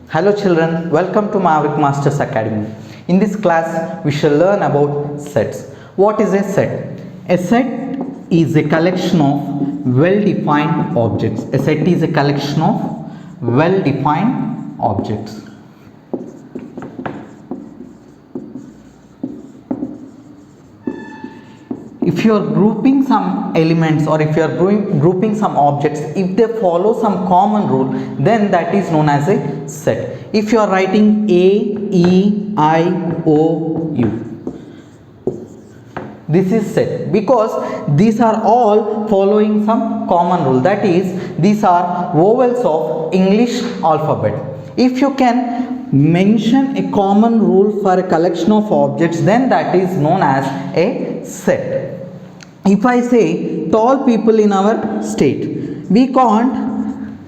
Hello children, welcome to Maverick Masters Academy. In this class, we shall learn about sets. What is a set? A set is a collection of well-defined objects. A set is a collection of well-defined objects. If you are grouping some elements or if you are grouping some objects, if they follow some common rule, then that is known as a set. If you are writing A, E, I, O, U, this is set because these are all following some common rule. That is, these are vowels of English alphabet. If you can mention a common rule for a collection of objects, then that is known as a set. If I say tall people in our state, we can't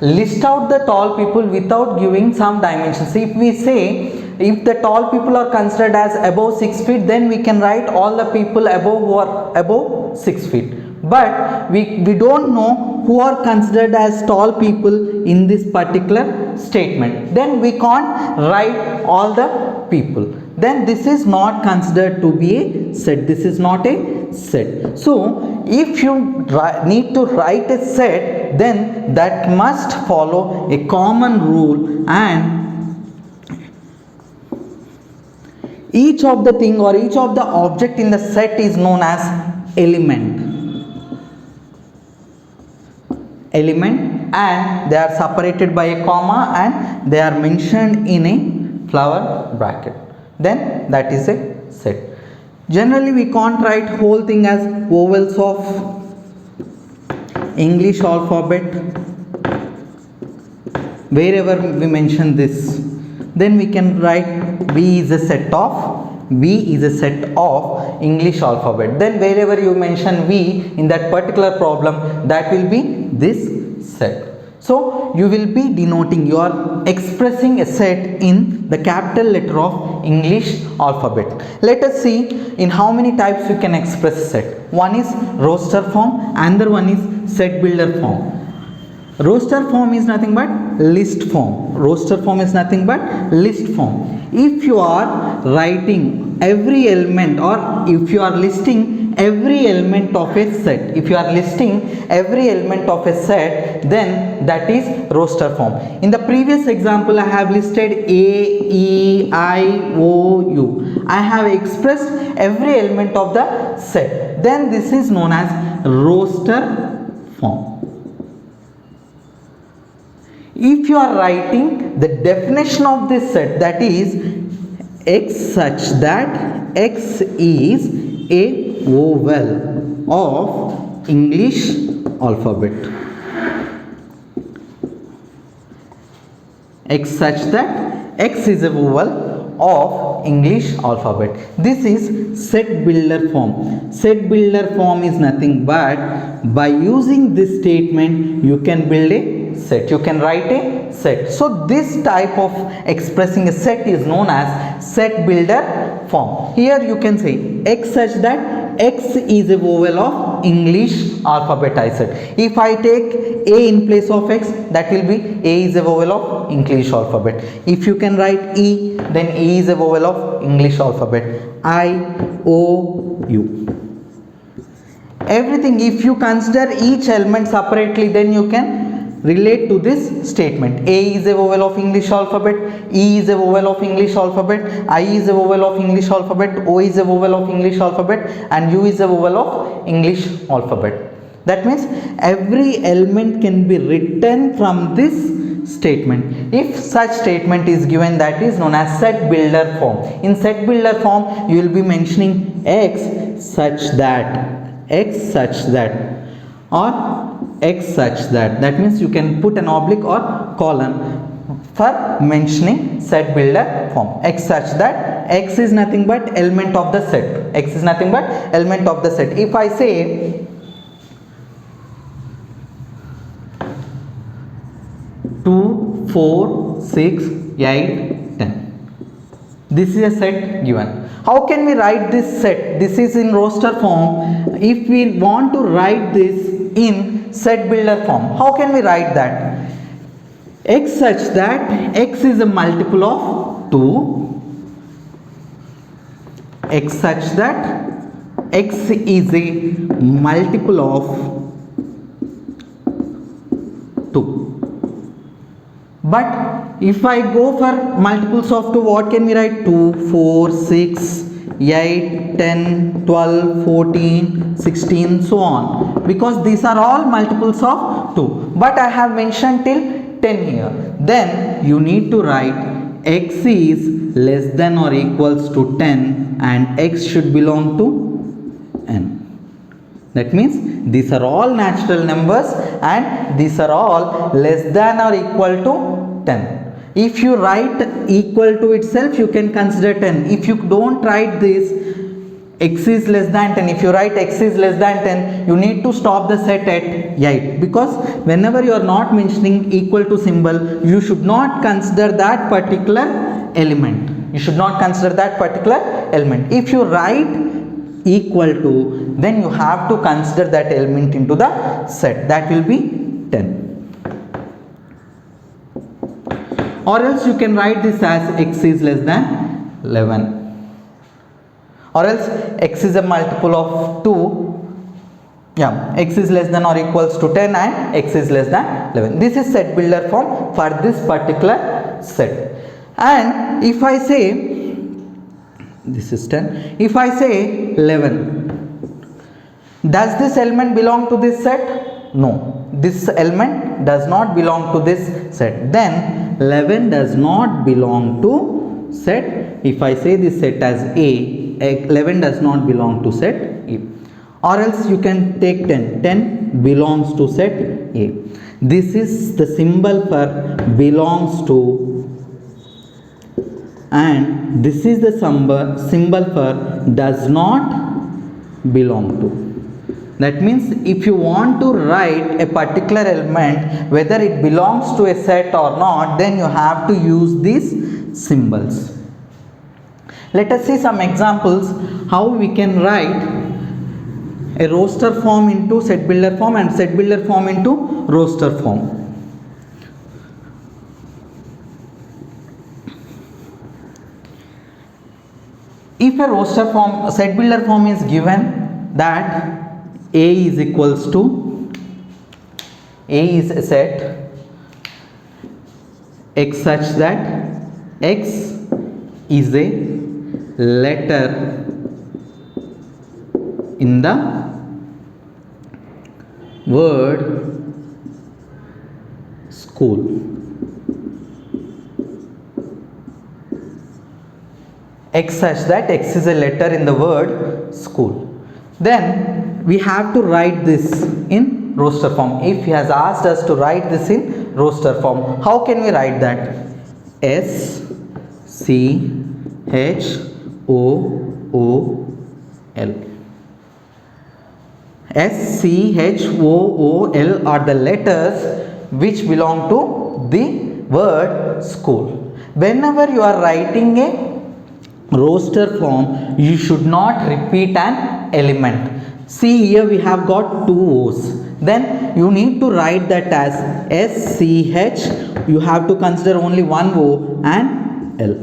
list out the tall people without giving some dimensions. If we say if the tall people are considered as above 6 feet, then we can write all the people above who are above 6 feet. But we don't know who are considered as tall people in this particular statement. Then we can't write all the people. Then this is not considered to be a set. This is not a set. So if you need to write a set, then that must follow a common rule, and each of the thing or each of the object in the set is known as element, and they are separated by a comma and they are mentioned in a flower bracket. Then that is a set. Generally we can't write whole thing as vowels of English alphabet. Wherever we mention this, then we can write V is a set of English alphabet. Then wherever you mention V in that particular problem, that will be this set. So you will be denoting, you are expressing a set in the capital letter of English alphabet. Let us see in how many types you can express a set. One is roster form, another one is set builder form. Roster form is nothing but list form. Roster form is nothing but list form. If you are writing every element, or if you are listing every element of a set, then that is roster form. In the previous example, I have listed A, E, I, O, U. I have expressed every element of the set. Then this is known as roster form. If you are writing the definition of this set, that is X such that X is a vowel of English alphabet. X such that X is a vowel of English alphabet. This is set builder form. Set builder form is nothing but by using this statement you can build a set, you can write a set. So this type of expressing a set is known as set builder form. Here you can say X such that X is a vowel of English alphabet, I said. If I take A in place of X, that will be A is a vowel of English alphabet. If you can write E, then E is a vowel of English alphabet. I, O, U. Everything, if you consider each element separately, then you can relate to this statement. A is a vowel of English alphabet, E is a vowel of English alphabet, I is a vowel of English alphabet, O is a vowel of English alphabet, and U is a vowel of English alphabet. That means every element can be written from this statement. If such statement is given, that is known as set builder form. In set builder form, you will be mentioning X such that, or X such that. That means you can put an oblique or colon for mentioning set builder form. X such that X is nothing but element of the set. X is nothing but element of the set. If I say 2, 4, 6, 8, 10, this is a set given. How can we write this set? This is in roster form. If we want to write this in set builder form, how can we write that? x such that x is a multiple of 2, x such that x is a multiple of 2. But if I go for multiples of 2, what can we write? 2, 4, 6, 8, 10, 12, 14, 16, so on, because these are all multiples of 2, but I have mentioned till 10 here. Then you need to write x is less than or equals to 10 and x should belong to n. That means these are all natural numbers and these are all less than or equal to 10. If you write equal to itself, you can consider 10. If you don't write this x is less than 10, if you write x is less than 10, you need to stop the set at 8, because whenever you are not mentioning equal to symbol, you should not consider that particular element. You should not consider that particular element. If you write equal to, then you have to consider that element into the set. That will be 10. Or else you can write this as x is less than 11. Or else x is a multiple of 2. Yeah, x is less than or equals to 10 and x is less than 11. This is set builder form for this particular set. And if I say this is 10, if I say 11, does this element belong to this set? No, this element does not belong to this set. Then 11 does not belong to set. If I say this set as A, 11 does not belong to set A. Or else you can take 10. 10 belongs to set A. This is the symbol for belongs to, and this is the symbol for does not belong to. That means if you want to write a particular element, whether it belongs to a set or not, then you have to use these symbols. Let us see some examples how we can write a roster form into set builder form and set builder form into roster form. If a roster form, set builder form is given that A is equals to, A is a set x such that x is a letter in the word school. X such that x is a letter in the word school. Then we have to write this in roster form. If he has asked us to write this in roster form, how can we write that? S C H O O L. S C H O O L are the letters which belong to the word school. Whenever you are writing a roster form, you should not repeat an element. See, here we have got two O's. Then you need to write that as S C H. You have to consider only one O and L.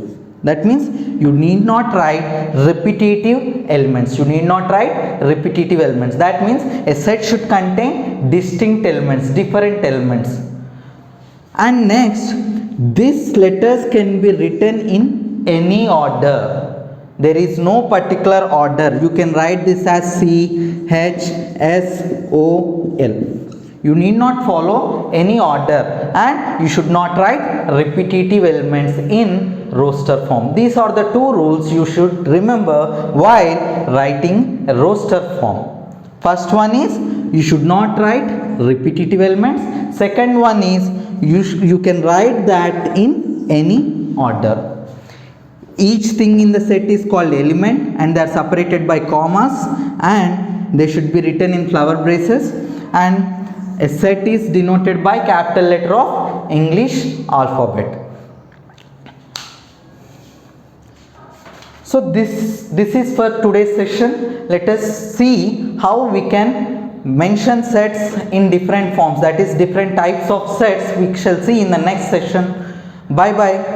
That means you need not write repetitive elements. You need not write repetitive elements. That means a set should contain distinct elements, different elements. And next, these letters can be written in any order. There is no particular order. You can write this as C H S O L. You need not follow any order, and you should not write repetitive elements in roster form. These are the two rules you should remember while writing a roster form. First one is you should not write repetitive elements. Second one is you can write that in any order. Each thing in the set is called element and they are separated by commas and they should be written in flower braces, and a set is denoted by capital letter of English alphabet. So this is for today's session. Let us see how we can mention sets in different forms, that is different types of sets we shall see in the next session. Bye bye.